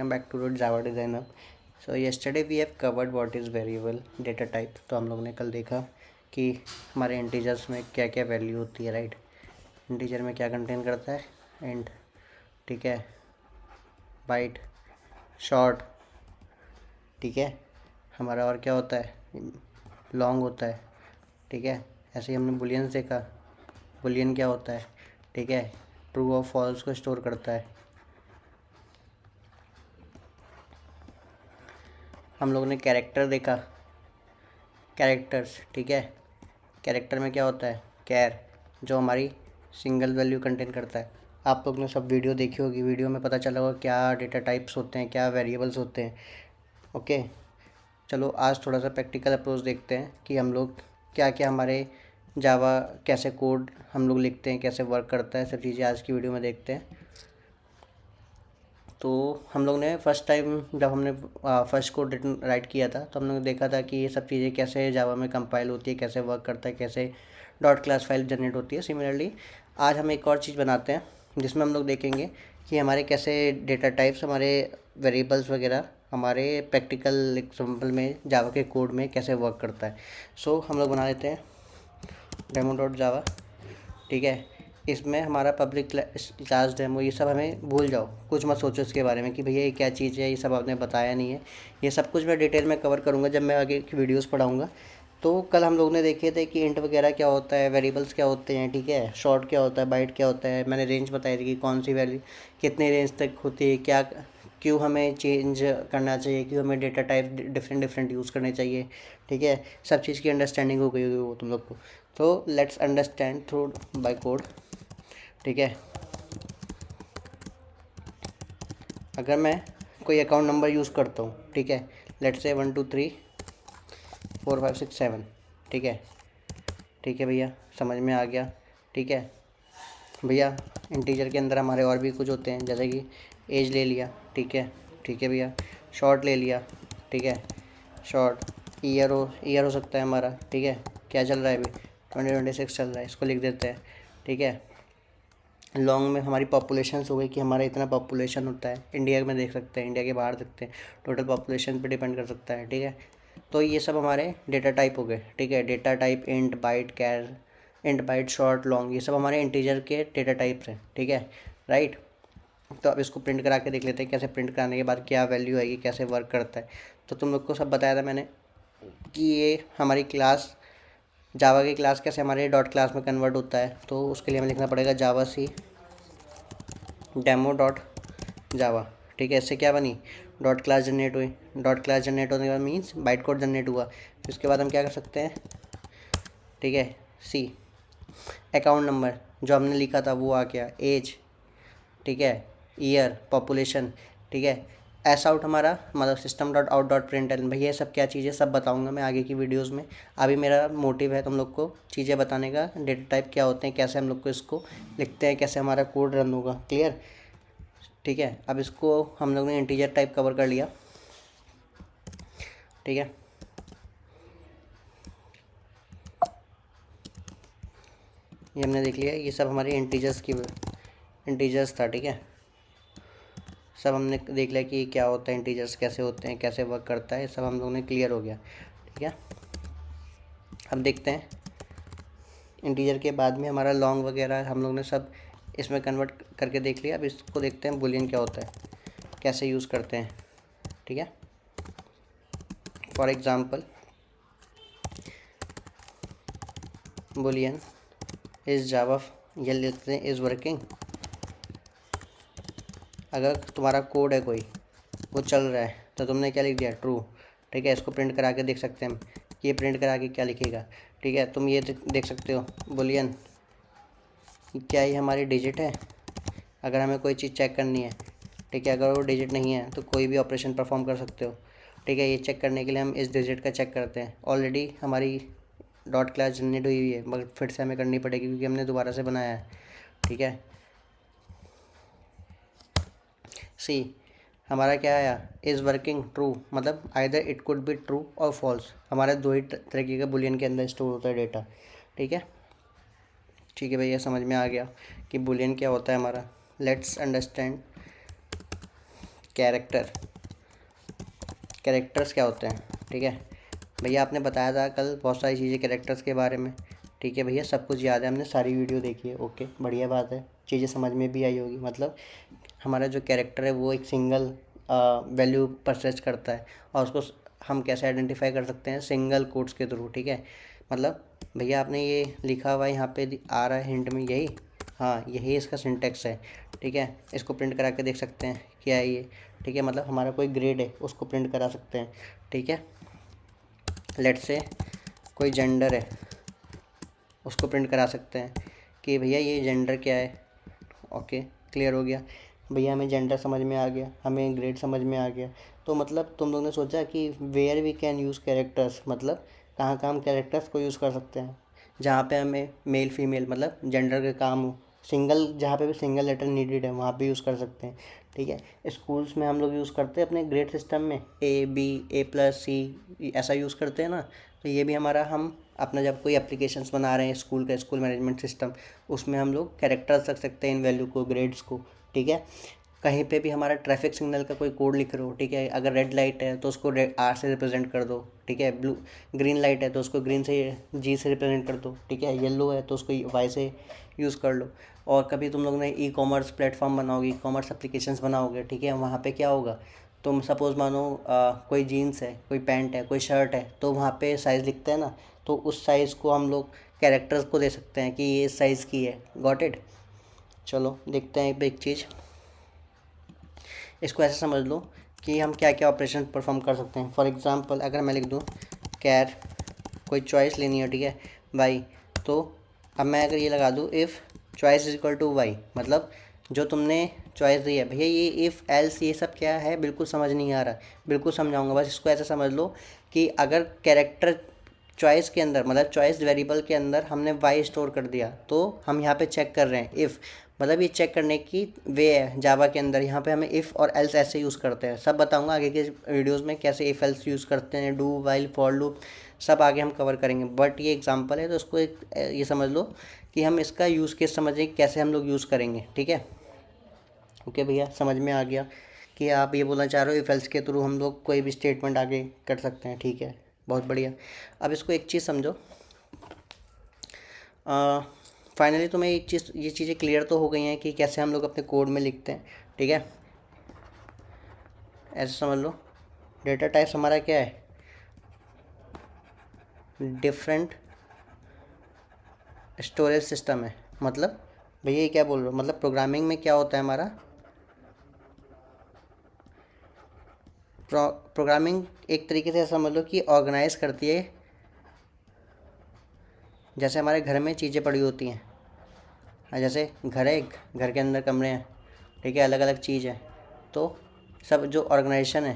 Welcome back to Java Designer. So yesterday we have covered what is variable data type. तो हम लोग ने कल देखा कि हमारे इंटीजर्स में क्या क्या वैल्यू होती है, राइट। इंटीजर में क्या कंटेन करता है, इंट, ठीक है, बाइट, शॉर्ट, ठीक है, हमारा और क्या होता है, लॉन्ग होता है, ठीक है। ऐसे ही हमने बुलियंस देखा, बुलियन क्या होता है, ठीक है, ट्रू और फॉल्स को स्टोर करता है। हम लोगों ने कैरेक्टर देखा, कैरेक्टर्स, ठीक है। कैरेक्टर में क्या होता है, कैर, जो हमारी सिंगल वैल्यू कंटेन करता है। आप लोग ने सब वीडियो देखी होगी, वीडियो में पता चला होगा क्या डेटा टाइप्स होते हैं, क्या वेरिएबल्स होते हैं। ओके, चलो आज थोड़ा सा प्रैक्टिकल अप्रोच देखते हैं कि हम लोग क्या क्या हमारे जावा कैसे कोड हम लोग लिखते हैं, कैसे वर्क करता है, सब चीज़ें आज की वीडियो में देखते हैं। तो हम लोग ने फर्स्ट टाइम जब हमने फर्स्ट कोड राइट किया था तो हम लोग ने देखा था कि ये सब चीज़ें कैसे जावा में कंपाइल होती है, कैसे वर्क करता है, कैसे डॉट क्लास फाइल जनरेट होती है। सिमिलरली आज हम एक और चीज़ बनाते हैं जिसमें हम लोग देखेंगे कि हमारे कैसे डेटा टाइप्स, हमारे वेरिएबल्स वगैरह हमारे प्रैक्टिकल एग्जाम्पल में जावा के कोड में कैसे वर्क करता है। सो हम लोग बना लेते हैं डेमो डॉट जावा, ठीक है। इसमें हमारा पब्लिक क्लास डेमो, ये सब हमें भूल जाओ, कुछ मत सोचो इसके बारे में कि भैया ये क्या चीज़ है, ये सब आपने बताया नहीं है। ये सब कुछ मैं डिटेल में कवर करूँगा जब मैं आगे की वीडियोस पढ़ाऊँगा। तो कल हम लोग ने देखे थे कि इंट वगैरह क्या होता है, वेरिएबल्स क्या होते हैं, ठीक है, शॉर्ट क्या होता है, बाइट क्या होता है। मैंने रेंज बताई थी कि कौन सी वैल्यू कितने रेंज तक होती है, क्या क्यों हमें चेंज करना चाहिए, क्यों हमें data type different different use करने चाहिए, ठीक है। सब चीज़ की अंडरस्टैंडिंग हो गई होगी वो तुम लोग को। तो let's understand through bye code, ठीक है। अगर मैं कोई अकाउंट नंबर यूज़ करता हूँ, ठीक है, लेट्स से 1 2 3 4 5 6 7, ठीक है, ठीक है भैया, समझ में आ गया, ठीक है भैया। इंटीजर के अंदर हमारे और भी कुछ होते हैं, जैसे कि एज ले लिया, ठीक है, ठीक है भैया। शॉर्ट ले लिया, ठीक है, शॉर्ट। ईयर हो सकता है हमारा, ठीक है, क्या चल रहा है अभी 2026 चल रहा है, इसको लिख देते हैं, ठीक है। लॉन्ग में हमारी पॉपुलेशंस हो गई कि हमारा इतना पॉपुलेशन होता है, इंडिया में देख सकते हैं, इंडिया के बाहर देखते हैं, टोटल पॉपुलेशन पे डिपेंड कर सकता है, ठीक है। तो ये सब हमारे डेटा टाइप हो गए, ठीक है। डेटा टाइप इंट, बाइट, कैर, इंट, बाइट, शॉर्ट, लॉन्ग, ये सब हमारे इंटीजर के डेटा टाइप्स हैं, ठीक है, राइट। तो अब इसको प्रिंट करा के देख लेते हैं कैसे प्रिंट कराने के बाद क्या वैल्यू आएगी, कैसे वर्क करता है। तो तुम लोग को सब बताया था मैंने कि ये हमारी क्लास, जावा की क्लास कैसे हमारे डॉट क्लास में कन्वर्ट होता है। तो उसके लिए हमें लिखना पड़ेगा जावा सी डेमो डॉट जावा, ठीक है। इससे क्या बनी, डॉट क्लास जनरेट हुई। डॉट क्लास जनरेट होने के बाद मीन्स बाइट कोड जनरेट हुआ। फिर उसके बाद हम क्या कर सकते हैं, ठीक है, सी अकाउंट नंबर जो हमने लिखा था वो आ गया, एज, ठीक है, ईयर, पॉपुलेशन, ठीक है। एस आउट हमारा मतलब system dot out dot print L. भैया ये सब क्या चीज़ें, सब बताऊंगा मैं आगे की वीडियोस में। अभी मेरा मोटिव है तुम लोग को चीज़ें बताने का, डेटा टाइप क्या होते हैं, कैसे हम लोग को इसको लिखते हैं, कैसे हमारा कोड रन होगा, क्लियर, ठीक है। अब इसको हम लोग ने इंटीजर टाइप कवर कर लिया, ठीक है। ये हमने देख लिया, ये सब हमारे इंटीजर्स था, ठीक है। सब हमने देख लिया कि क्या होता है, इंटीजर्स कैसे होते हैं, कैसे वर्क करता है, सब हम लोग ने क्लियर हो गया, ठीक है। अब देखते हैं इंटीजर के बाद में हमारा लॉन्ग वगैरह हम लोग ने सब इसमें कन्वर्ट करके देख लिया। अब इसको देखते हैं बुलियन क्या होता है, कैसे यूज़ करते हैं, ठीक है। फॉर एग्ज़ाम्पल बुलियन इज़ जावा, ये लिखते हैं इज़ वर्किंग। अगर तुम्हारा कोड है कोई, वो चल रहा है, तो तुमने क्या लिख दिया, ट्रू, ठीक है। इसको प्रिंट करा के देख सकते हैं हम, ये प्रिंट करा के क्या लिखेगा, ठीक है। तुम ये देख सकते हो बुलियन, क्या ये हमारी डिजिट है। अगर हमें कोई चीज़ चेक करनी है, ठीक है, अगर वो डिजिट नहीं है तो कोई भी ऑपरेशन परफॉर्म कर सकते हो, ठीक है। ये चेक करने के लिए हम इस डिजिट का चेक करते हैं। ऑलरेडी हमारी डॉट क्लास जनरेट हुई हुई है, मगर फिर से हमें करनी पड़ेगी क्योंकि हमने दोबारा से बनाया है, ठीक है। सी हमारा क्या आया, इज़ वर्किंग ट्रू, मतलब either it could be true और फॉल्स। हमारे दो ही तरीके का बुलियन के अंदर स्टोर होता है डेटा, ठीक है। ठीक है भैया, समझ में आ गया कि बुलियन क्या होता है हमारा। लेट्स अंडरस्टैंड कैरेक्टर्स क्या होते हैं, ठीक है भैया। आपने बताया था कल बहुत सारी चीज़ें कैरेक्टर्स के बारे में, ठीक है भैया, सब कुछ याद है, हमने सारी वीडियो देखी है। ओके, बढ़िया बात है, चीज़ें समझ में भी आई होगी। मतलब हमारा जो कैरेक्टर है वो एक सिंगल वैल्यू परचेज करता है, और उसको हम कैसे आइडेंटिफाई कर सकते हैं, सिंगल कोड्स के थ्रू, ठीक है। मतलब भैया आपने ये लिखा हुआ है यहाँ पे आ रहा है हिंट में, यही, हाँ यही इसका सिंटेक्स है, ठीक है। इसको प्रिंट करा के देख सकते हैं क्या है ये, ठीक है। मतलब हमारा कोई ग्रेड है उसको प्रिंट करा सकते हैं, ठीक है। लेट्स से कोई जेंडर है उसको प्रिंट करा सकते हैं कि भैया ये जेंडर क्या है। ओके, क्लियर हो गया भैया, हमें जेंडर समझ में आ गया, हमें ग्रेड समझ में आ गया। तो मतलब तुम लोग ने सोचा कि where we can use characters, मतलब कहाँ कहाँ हम कैरेक्टर्स को यूज़ कर सकते हैं, जहाँ पे हमें मेल फीमेल मतलब जेंडर के काम हो, सिंगल जहाँ पे भी सिंगल लेटर नीडेड है वहाँ पे यूज़ कर सकते हैं, ठीक है। स्कूल्स में हम लोग यूज़ करते हैं अपने ग्रेड सिस्टम में A B A+C ऐसा यूज़ करते हैं ना। तो ये भी हमारा, हम अपना जब कोई एप्लीकेशंस बना रहे हैं स्कूल का, स्कूल मैनेजमेंट सिस्टम, उसमें हम लोग कैरेक्टर्स रख सकते हैं इन वैल्यू को, ग्रेड्स को, ठीक है। कहीं पे भी हमारा ट्रैफिक सिग्नल का कोई कोड लिख रहे हो, ठीक है, अगर रेड लाइट है तो उसको रेड R से रिप्रेजेंट कर दो, ठीक है। ब्लू ग्रीन लाइट है तो उसको ग्रीन से G से रिप्रेजेंट कर दो, ठीक है। येलो है तो उसको Y से यूज़ कर लो। और कभी तुम लोग ने ई कॉमर्स प्लेटफॉर्म बनाओगे, ई कॉमर्स एप्लीकेशंस बनाओगे, ठीक है, वहाँ पे क्या होगा, तुम सपोज़ मानो कोई जीन्स है, कोई पैंट है, कोई शर्ट है, तो वहाँ पे साइज़ लिखते हैं ना, तो उस साइज़ को हम लोग कैरेक्टर्स को दे सकते हैं कि ये इस साइज़ की है। Got it. चलो देखते हैं एक चीज़, इसको ऐसे समझ लो कि हम क्या क्या ऑपरेशन परफॉर्म कर सकते हैं। फॉर एग्ज़ाम्पल अगर मैं लिख दूँ कैर, कोई चॉइस लेनी है, ठीक है वाई, तो अब मैं अगर ये लगा दूँ if choice is equal to Y, मतलब जो तुमने चॉइस दी है भैया, ये इफ़ एल्स ये सब क्या है बिल्कुल समझ नहीं आ रहा, बिल्कुल समझाऊंगा, बस इसको ऐसे समझ लो कि अगर कैरेक्टर चॉइस के अंदर, मतलब चॉइस वेरिएबल के अंदर हमने वाई स्टोर कर दिया, तो हम यहाँ पे चेक कर रहे हैं इफ़, मतलब ये चेक करने की वे है जावा के अंदर। यहाँ पे हमें इफ़ और एल्स ऐसे यूज़ करते हैं, सब बताऊंगा आगे के वीडियोस में कैसे इफ़ एल्स यूज़ करते हैं, डू वाइल फॉर लूप, सब आगे हम कवर करेंगे। बट ये एग्जांपल है तो इसको एक ये समझ लो कि हम इसका यूज़ केस समझें कैसे हम लोग यूज़ करेंगे, ठीक है। ओके भैया, समझ में आ गया कि आप ये बोलना चाह रहे हो इफ़ एल्स के थ्रू हम लोग कोई भी स्टेटमेंट आगे कर सकते हैं, ठीक है, बहुत बढ़िया। अब इसको एक चीज़ समझो, फाइनली तुम्हें एक चीज़, ये चीज़ें क्लियर तो हो गई हैं कि कैसे हम लोग अपने कोड में लिखते हैं, ठीक है। ऐसे समझ लो डेटा टाइप्स हमारा क्या है, डिफरेंट स्टोरेज सिस्टम है। मतलब भैया ये क्या बोल रहे हो, मतलब प्रोग्रामिंग में क्या होता है हमारा, प्रोग्रामिंग एक तरीके से समझ लो कि ऑर्गेनाइज करती है, जैसे हमारे घर में चीज़ें पड़ी होती हैं, जैसे घर है, घर के अंदर कमरे हैं, ठीक है, अलग अलग चीज़ है, तो सब जो ऑर्गेनाइजेशन है,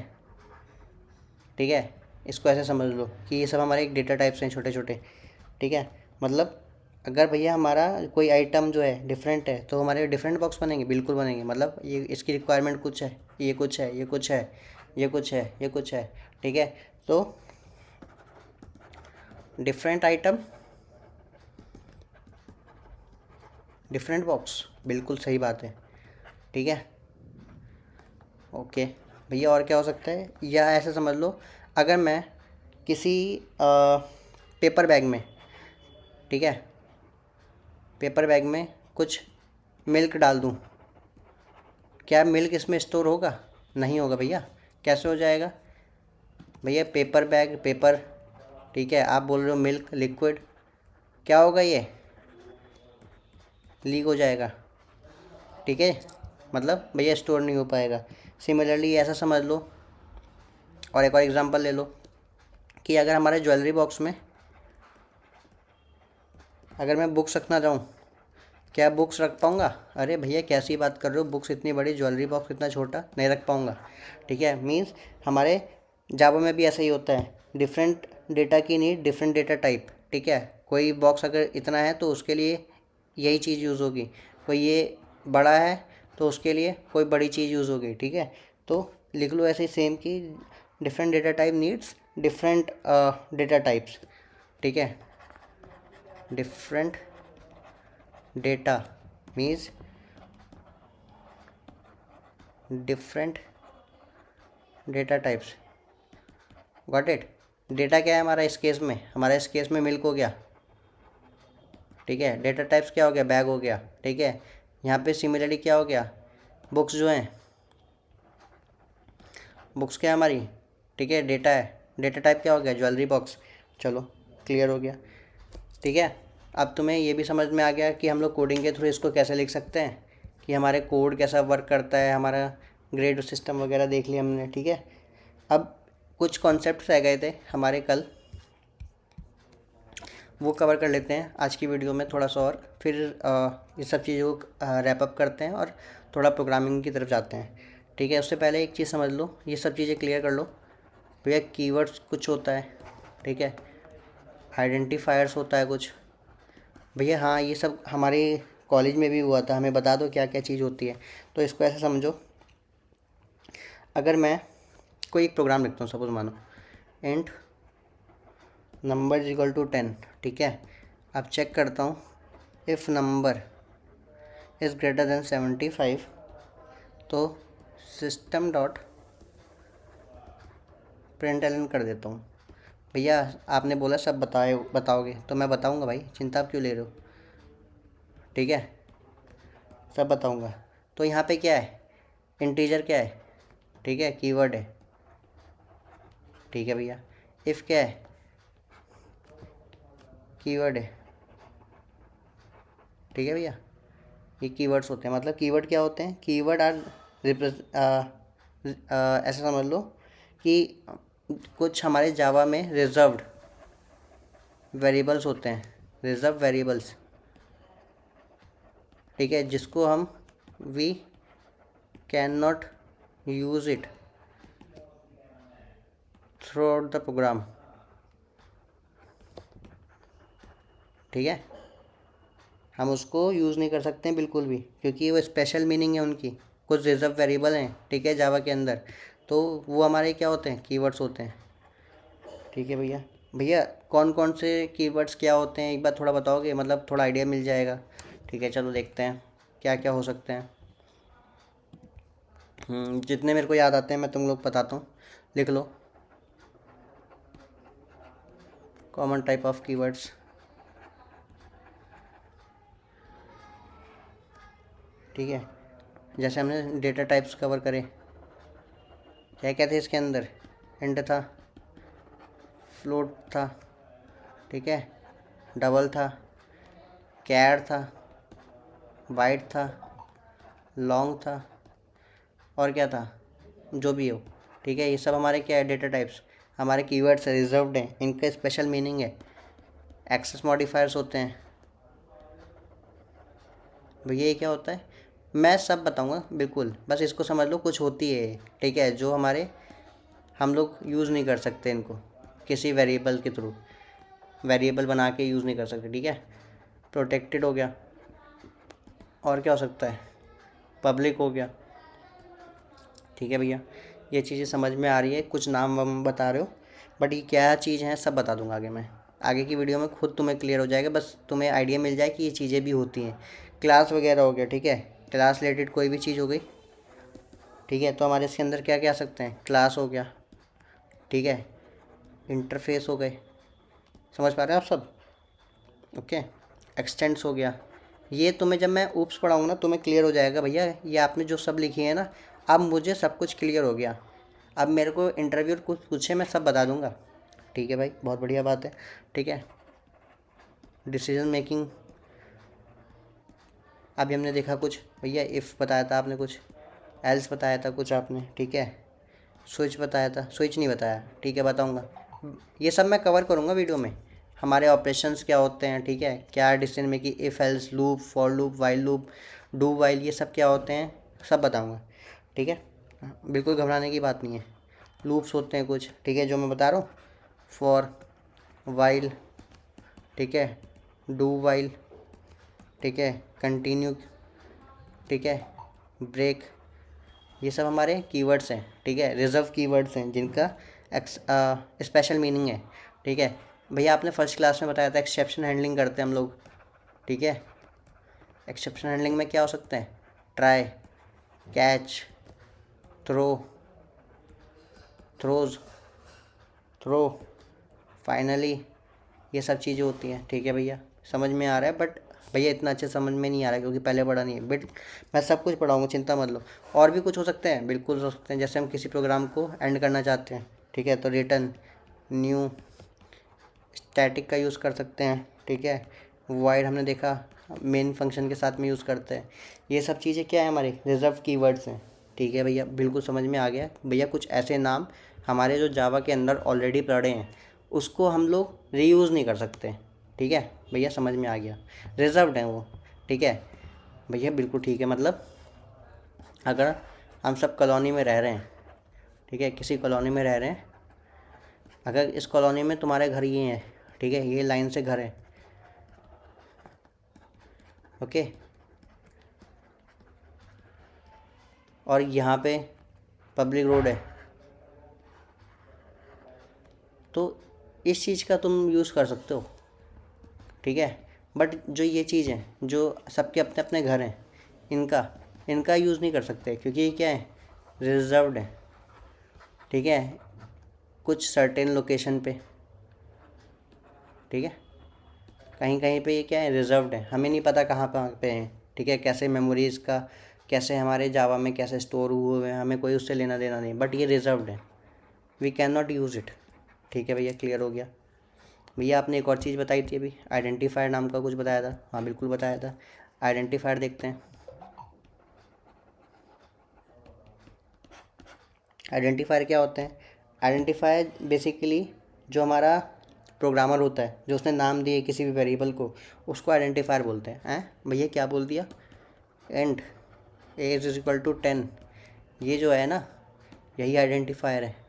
ठीक है, इसको ऐसे समझ लो कि ये सब हमारे एक डेटा टाइप्स हैं छोटे छोटे, ठीक है। मतलब अगर भैया हमारा कोई आइटम जो है डिफरेंट है तो हमारे डिफरेंट बॉक्स बनेंगे, बिल्कुल बनेंगे। मतलब ये इसकी रिक्वायरमेंट कुछ है, ये कुछ है, ये कुछ है, ये कुछ है, ये कुछ है, ठीक है। तो डिफरेंट आइटम डिफरेंट बॉक्स, बिल्कुल सही बात है, ठीक है। ओके भैया, और क्या हो सकता है, या ऐसे समझ लो अगर मैं किसी पेपर बैग में, ठीक है, पेपर बैग में कुछ मिल्क डाल दूँ, क्या मिल्क इसमें स्टोर होगा, नहीं होगा भैया। कैसे हो जाएगा भैया, पेपर बैग पेपर, ठीक है, आप बोल रहे हो मिल्क लिक्विड, क्या होगा ये, लीक हो जाएगा, ठीक है। मतलब भैया स्टोर नहीं हो पाएगा। सिमिलरली ऐसा समझ लो, और एक और एग्जांपल ले लो कि अगर हमारे ज्वेलरी बॉक्स में अगर मैं बुक्स रखना चाहूँ, क्या बुक्स रख पाऊँगा, अरे भैया कैसी बात कर रहे हो, बुक्स इतनी बड़ी, ज्वेलरी बॉक्स इतना छोटा, नहीं रख पाऊँगा, ठीक है। मीन्स हमारे जावा में भी ऐसा ही होता है, डिफरेंट डेटा की नीड डिफरेंट डेटा टाइप, ठीक है। कोई बॉक्स अगर इतना है तो उसके लिए यही चीज़ यूज़ होगी, कोई ये बड़ा है तो उसके लिए कोई बड़ी चीज़ यूज़ होगी, ठीक है। तो लिख लो ऐसे ही सेम कि different data type needs different data types, ठीक है। Different data means different data types, got it. Data क्या है हमारा इस केस में, हमारा इस केस में मिल्क हो गया, ठीक है। डेटा टाइप्स क्या हो गया, बैग हो गया, ठीक है। यहाँ पे सिमिलरली क्या हो गया, बुक्स जो हैं, बुक्स क्या है हमारी, ठीक है, डेटा है। डेटा टाइप क्या हो गया, ज्वेलरी बॉक्स। चलो क्लियर हो गया, ठीक है। अब तुम्हें ये भी समझ में आ गया कि हम लोग कोडिंग के थ्रू इसको कैसे लिख सकते हैं, कि हमारे कोड कैसा वर्क करता है, हमारा ग्रेड सिस्टम वगैरह देख लिया हमने, ठीक है। अब कुछ कॉन्सेप्ट रह गए थे हमारे कल, वो कवर कर लेते हैं आज की वीडियो में थोड़ा सा, और फिर ये सब चीज़ों को रैप अप करते हैं और थोड़ा प्रोग्रामिंग की तरफ जाते हैं, ठीक है। उससे पहले एक चीज़ समझ लो, ये सब चीज़ें क्लियर कर लो भैया। कीवर्ड्स कुछ होता है, ठीक है, आइडेंटिफायर्स होता है कुछ भैया। हाँ, ये सब हमारे कॉलेज में भी हुआ था, हमें बता दो क्या क्या चीज़ होती है। तो इसको ऐसे समझो, अगर मैं कोई एक प्रोग्राम लिखता हूँ, सपोज मानो int number is equal to 10, ठीक है। अब चेक करता हूँ, if number is greater than 75, तो सिस्टम डॉट प्रिंट कर देता हूँ। भैया आपने बोला सब बताओगे, तो मैं बताऊँगा भाई, चिंता आप क्यों ले रहे हो, ठीक है, सब बताऊँगा। तो यहाँ पे क्या है, इंटीजर क्या है, ठीक है, कीवर्ड है, ठीक है भैया। इफ़ क्या है, कीवर्ड है, ठीक है भैया। ये कीवर्ड्स होते हैं, मतलब कीवर्ड क्या होते हैं, कीवर्ड आर ऐसा समझ लो कि कुछ हमारे जावा में रिजर्व्ड वेरिएबल्स होते हैं, रिजर्व वेरिएबल्स, ठीक है, जिसको हम we can not use it throughout the program, ठीक है। हम उसको यूज़ नहीं कर सकते हैं बिल्कुल भी, क्योंकि वो स्पेशल मीनिंग है उनकी, कुछ रिजर्व वेरिएबल हैं, ठीक है, जावा के अंदर। तो वो हमारे क्या होते हैं, कीवर्ड्स होते हैं, ठीक है भैया। भैया कौन कौन से कीवर्ड्स क्या होते हैं, एक बार थोड़ा बताओगे, मतलब थोड़ा आइडिया मिल जाएगा, ठीक है। चलो देखते हैं क्या क्या हो सकते हैं। जितने मेरे को याद आते हैं मैं तुम लोग बताता हूँ, लिख लो। कॉमन टाइप ऑफ कीवर्ड्स, ठीक है। जैसे हमने डेटा टाइप्स कवर करे, क्या क्या थे इसके अंदर, इंट था, फ्लोट था, ठीक है, डबल था, कैर था, वाइट था, लॉन्ग था, और क्या था, जो भी हो, ठीक है। ये सब हमारे क्या है, डेटा टाइप्स, हमारे कीवर्ड्स रिजर्व्ड हैं, इनका स्पेशल मीनिंग है। एक्सेस मॉडिफायर्स होते हैं भैया, ये क्या होता है, मैं सब बताऊंगा बिल्कुल, बस इसको समझ लो, कुछ होती है, ठीक है, जो हमारे हम लोग यूज़ नहीं कर सकते इनको किसी वेरिएबल के थ्रू, वेरिएबल बना के यूज़ नहीं कर सकते, ठीक है। प्रोटेक्टेड हो गया, और क्या हो सकता है, पब्लिक हो गया, ठीक है भैया। ये चीज़ें समझ में आ रही है, कुछ नाम वाम बता रहे हो, बट ये क्या चीज़ है सब बता दूंगा आगे मैं, आगे की वीडियो में खुद तुम्हें क्लियर हो जाएगा, बस तुम्हें आइडिया मिल जाए कि ये चीज़ें भी होती हैं। क्लास वगैरह हो गया, ठीक है, क्लास रिलेटेड कोई भी चीज़ हो गई, ठीक है। तो हमारे इसके अंदर क्या क्या आ सकते हैं, क्लास हो गया, ठीक है, इंटरफेस हो गए, समझ पा रहे हैं आप सब, ओके। एक्सटेंड्स हो गया। ये तुम्हें जब मैं ऊप्स पढ़ाऊँगा ना तुम्हें क्लियर हो जाएगा भैया, ये आपने जो सब लिखी है ना, अब मुझे सब कुछ क्लियर हो गया। अब मेरे को इंटरव्यू कुछ पूछे मैं सब बता दूंगा, ठीक है भाई, बहुत बढ़िया बात है, ठीक है। डिसीजन मेकिंग अभी हमने देखा कुछ भैया, इफ़ बताया था आपने कुछ, एल्स बताया था कुछ आपने, ठीक है, स्विच बताया था, स्विच नहीं बताया, ठीक है, बताऊंगा। ये सब मैं कवर करूंगा वीडियो में, हमारे ऑपरेशंस क्या होते हैं, ठीक है, क्या decision making, if else loop, for loop, while loop, do while, ये सब क्या होते हैं सब बताऊंगा, ठीक है। बिल्कुल घबराने की बात नहीं है। लूप्स होते हैं कुछ, ठीक है, जो मैं बता रहा हूँ, फॉर, वाइल, ठीक है, डू वाइल, ठीक है, कंटिन्यू, ठीक है, ब्रेक, ये सब हमारे कीवर्ड्स हैं, ठीक है, रिजर्व कीवर्ड्स हैं जिनका स्पेशल मीनिंग है, ठीक है। भैया आपने फर्स्ट क्लास में बताया था एक्सेप्शन हैंडलिंग करते हैं हम लोग, ठीक है। एक्सेप्शन हैंडलिंग में क्या हो सकते हैं, try, catch, throw, throws, throw, finally, ये सब चीज़ें होती हैं। ठीक है भैया, समझ में आ रहा है, बट भैया इतना अच्छे समझ में नहीं आ रहा है क्योंकि पहले पढ़ा नहीं है। बट मैं सब कुछ पढ़ाऊँगा, चिंता मत लो। और भी कुछ हो सकते हैं, बिल्कुल हो सकते हैं। जैसे हम किसी प्रोग्राम को एंड करना चाहते हैं, ठीक है, तो रिटर्न न्यू, स्टैटिक का यूज़ कर सकते हैं। ठीक है, वाइड हमने देखा मेन फंक्शन के साथ में यूज़ करते हैं। ये सब चीज़ें क्या है, हमारे रिजर्व कीवर्ड्स हैं। ठीक है भैया, बिल्कुल समझ में आ गया भैया। कुछ ऐसे नाम हमारे जो जावा के अंदर ऑलरेडी पड़े हैं, उसको हम लोग रीयूज़ नहीं कर सकते। ठीक है भैया, समझ में आ गया, रिजर्व्ड हैं वो। ठीक है भैया, बिल्कुल ठीक है। मतलब अगर हम सब कॉलोनी में रह रहे हैं, ठीक है, किसी कॉलोनी में रह रहे हैं, अगर इस कॉलोनी में तुम्हारे घर ये हैं, ठीक है, ये लाइन से घर है, ओके, और यहाँ पे पब्लिक रोड है, तो इस चीज़ का तुम यूज़ कर सकते हो। ठीक है, बट जो ये चीज़ है, जो सबके अपने अपने घर हैं, इनका इनका यूज़ नहीं कर सकते क्योंकि ये क्या है, रिजर्व्ड है। ठीक है, कुछ सर्टेन लोकेशन पे, ठीक है, कहीं कहीं पे ये क्या है, रिजर्व्ड है, हमें नहीं पता कहाँ कहाँ पे हैं। ठीक है, कैसे मेमोरीज़ का, कैसे हमारे जावा में कैसे स्टोर हुए हैं, हमें कोई उससे लेना देना नहीं, बट ये रिजर्व्ड है, we can not use it. ठीक है भैया, क्लियर हो गया। भैया आपने एक और चीज़ बताई थी अभी, आइडेंटिफायर नाम का कुछ बताया था। हाँ बिल्कुल बताया था, आइडेंटिफायर देखते हैं। आइडेंटिफायर क्या होते हैं? आइडेंटिफायर बेसिकली जो हमारा प्रोग्रामर होता है, जो उसने नाम दिए किसी भी वेरिएबल को, उसको आइडेंटिफायर बोलते हैं। भैया क्या बोल दिया, and age is equal to 10, ये जो है ना, यही आइडेंटिफायर है।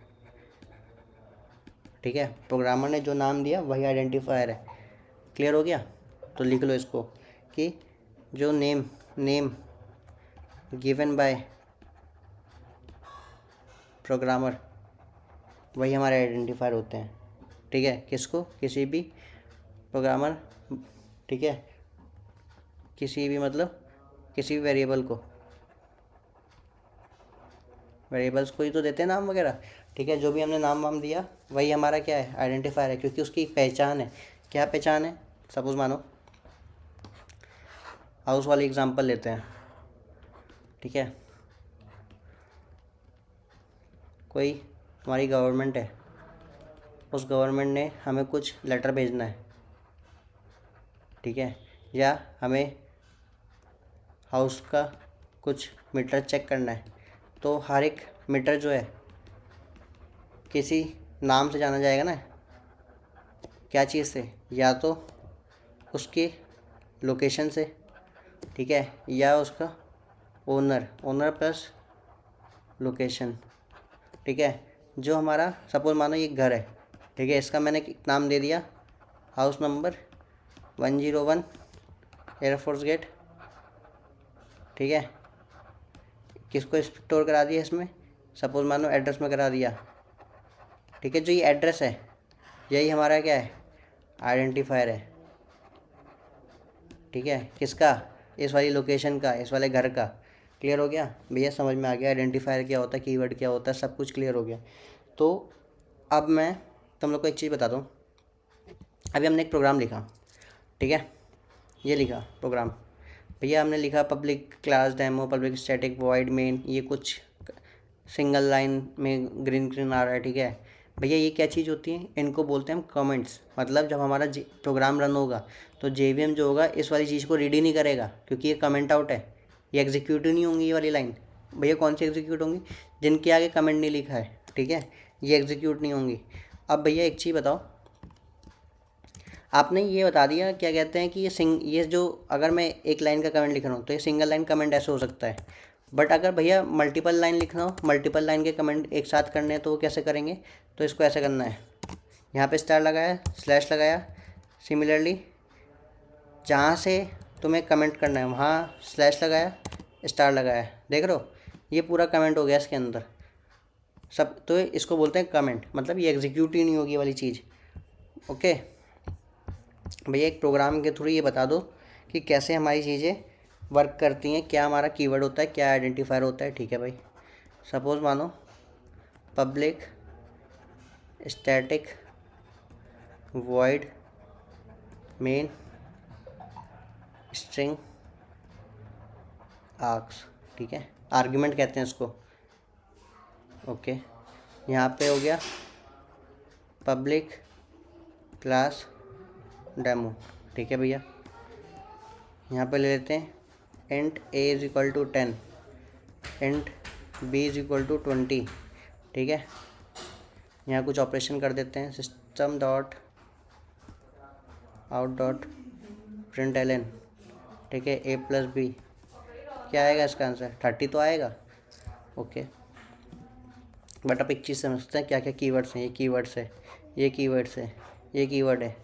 ठीक है, प्रोग्रामर ने जो नाम दिया वही आइडेंटिफायर है। क्लियर हो गया? तो लिख लो इसको कि जो नेम गिवन बाय प्रोग्रामर, वही हमारे आइडेंटिफायर होते हैं। ठीक है, किसको, किसी भी प्रोग्रामर, ठीक है, किसी भी मतलब किसी भी वेरिएबल को, वेरिएबल्स को ही तो देते हैं नाम वगैरह। ठीक है, जो भी हमने नाम वाम दिया वही हमारा क्या है, आइडेंटिफायर है, क्योंकि उसकी एक पहचान है। क्या पहचान है? सपोज मानो हाउस वाली एग्जांपल लेते हैं। ठीक है, कोई हमारी गवर्नमेंट है, उस गवर्नमेंट ने हमें कुछ लेटर भेजना है, ठीक है, या हमें हाउस का कुछ मीटर चेक करना है, तो हर एक मीटर जो है किसी नाम से जाना जाएगा ना। क्या चीज़ से? या तो उसके लोकेशन से, ठीक है, या उसका ओनर प्लस लोकेशन। ठीक है, जो हमारा सपोज मानो ये घर है, ठीक है, इसका मैंने नाम दे दिया हाउस नंबर 101 एयरफोर्स गेट। ठीक है, किसको स्टोर करा दिया इसमें, सपोज मानो एड्रेस में करा दिया। ठीक है, जो ये एड्रेस है यही हमारा क्या है, आइडेंटिफायर है। ठीक है, किसका? इस वाली लोकेशन का, इस वाले घर का। क्लियर हो गया भैया? समझ में आ गया आइडेंटिफायर क्या होता है, कीवर्ड क्या होता है, सब कुछ क्लियर हो गया। तो अब मैं तुम लोग को एक चीज़ बता दूँ। अभी हमने एक प्रोग्राम लिखा, ठीक है, ये लिखा प्रोग्राम भैया, हमने लिखा public class demo, public static void main, ये कुछ सिंगल लाइन में ग्रीन आ रहा है। ठीक है भैया, ये क्या चीज़ होती है? इनको बोलते हैं हम कमेंट्स। मतलब जब हमारा प्रोग्राम रन होगा तो जेवीएम जो होगा इस वाली चीज़ को रीड ही नहीं करेगा, क्योंकि ये कमेंट आउट है, ये एग्जीक्यूट ही नहीं होंगी ये वाली लाइन। भैया कौन सी एग्जीक्यूट होंगी? जिनके आगे कमेंट नहीं लिखा है, ठीक है, ये एग्जीक्यूट नहीं होंगी। अब भैया एक चीज़ बताओ, आपने ये बता दिया क्या कहते हैं कि ये जो अगर मैं एक लाइन का कमेंट लिख रहा हूँ तो ये सिंगल लाइन कमेंट ऐसे हो सकता है। बट अगर भैया मल्टीपल लाइन लिखना हो, मल्टीपल लाइन के कमेंट एक साथ करने हैं, तो वो कैसे करेंगे? तो इसको ऐसे करना है, यहाँ पे स्टार लगाया, स्लैश लगाया, सिमिलरली जहाँ से तुम्हें कमेंट करना है वहाँ स्लैश लगाया, स्टार लगाया। देख रहे हो, ये पूरा कमेंट हो गया इसके अंदर सब। तो इसको बोलते हैं कमेंट, मतलब ये एग्जीक्यूट ही नहीं होगी वाली चीज़। ओके भैया, एक प्रोग्राम के थ्रू ये बता दो कि कैसे हमारी चीज़ें वर्क करती हैं, क्या हमारा कीवर्ड होता है, क्या आइडेंटिफायर होता है। ठीक है भाई, सपोज़ मानो public static void main string arcs, ठीक है, आर्ग्यूमेंट कहते हैं इसको। ओके, यहाँ पे हो गया पब्लिक क्लास डेमो, ठीक है भैया। यहाँ पे ले लेते हैं int a is equal to 10, int b is equal to 20, ठीक है। यहाँ कुछ ऑपरेशन कर देते हैं, system dot out dot print L N, ठीक है, a प्लस बी, क्या आएगा इसका आंसर 30 तो आएगा। ओके, बट अब एक चीज़ समझते हैं क्या क्या कीवर्ड्स हैं। ये कीवर्ड्स है, ये कीवर्ड्स है, ये कीवर्ड है,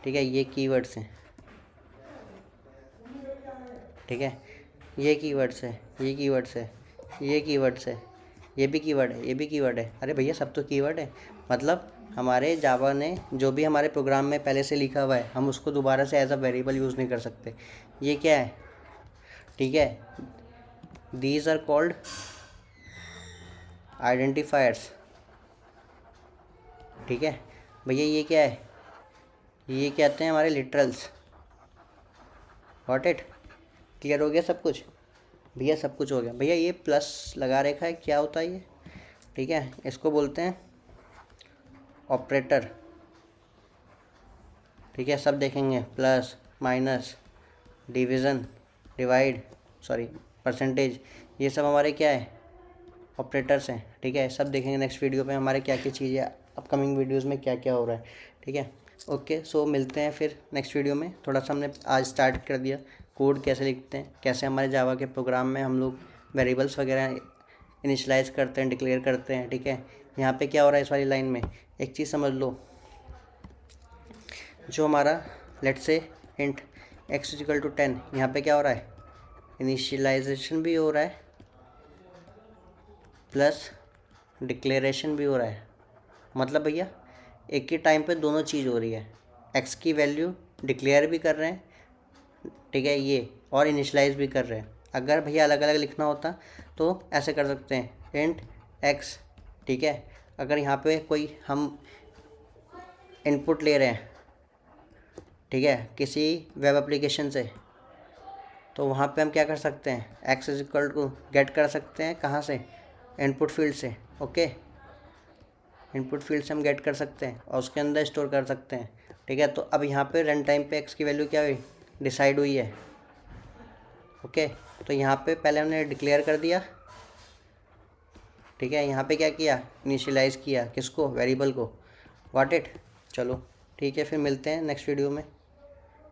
ठीक है, ये कीवर्ड्स हैं, ठीक है, ये कीवर्ड्स है, ये कीवर्ड्स है, ये कीवर्ड्स है, ये भी कीवर्ड है, ये भी कीवर्ड है। अरे भैया सब तो कीवर्ड है, मतलब हमारे जावा ने जो भी हमारे प्रोग्राम में पहले से लिखा हुआ है हम उसको दोबारा से एज अ वेरिएबल यूज़ नहीं कर सकते। ये क्या है, ठीक है, दीज आर कॉल्ड आइडेंटिफायर्स, ठीक है भैया। ये क्या है, ये कहते हैं हमारे लिटरल्स। गॉट इट, क्लियर हो गया सब कुछ भैया, सब कुछ हो गया भैया। ये प्लस लगा रखा है, क्या होता है ये, ठीक है, इसको बोलते हैं ऑपरेटर, ठीक है, सब देखेंगे, plus minus division divide sorry percentage, ये सब हमारे क्या है ऑपरेटर्स हैं, ठीक है। सब देखेंगे नेक्स्ट वीडियो पे हमारे क्या क्या चीज़ें अपकमिंग वीडियोस में क्या क्या हो रहा है, ठीक है। ओके, सो मिलते हैं फिर नेक्स्ट वीडियो में। थोड़ा सा हमने आज स्टार्ट कर दिया कोड कैसे लिखते हैं, कैसे हमारे जावा के प्रोग्राम में हम लोग वेरिएबल्स वगैरह इनिशलाइज करते हैं, डिक्लेयर करते हैं, ठीक है। यहाँ पे क्या हो रहा है इस वाली लाइन में, एक चीज़ समझ लो, जो हमारा let's say int x is equal to 10, यहाँ पे क्या हो रहा है, इनिशियलाइजेशन भी हो रहा है प्लस डिक्लेरेशन भी हो रहा है। मतलब भैया एक ही टाइम पे दोनों चीज़ हो रही है, x की वैल्यू डिक्लेयर भी कर रहे हैं, ठीक है, ये और इनिशलाइज भी कर रहे हैं। अगर भैया अलग अलग लिखना होता तो ऐसे कर सकते हैं इंट x, ठीक है। अगर यहाँ पे कोई हम इनपुट ले रहे हैं, ठीक है, किसी वेब एप्लीकेशन से, तो वहाँ पे हम क्या कर सकते हैं, x is equal to get कर सकते हैं कहाँ से, इनपुट फील्ड से। ओके, इनपुट फील्ड से हम गेट कर सकते हैं और उसके अंदर स्टोर कर सकते हैं, ठीक है। तो अब यहाँ पे रन टाइम पे x की वैल्यू क्या हुई, डिसाइड हुई है। ओके, तो यहाँ पे पहले हमने डिक्लेयर कर दिया, ठीक है, यहाँ पे क्या किया, इनिशियलाइज़ किया, किसको, वेरिएबल को। गॉट इट, चलो ठीक है, फिर मिलते हैं नेक्स्ट वीडियो में।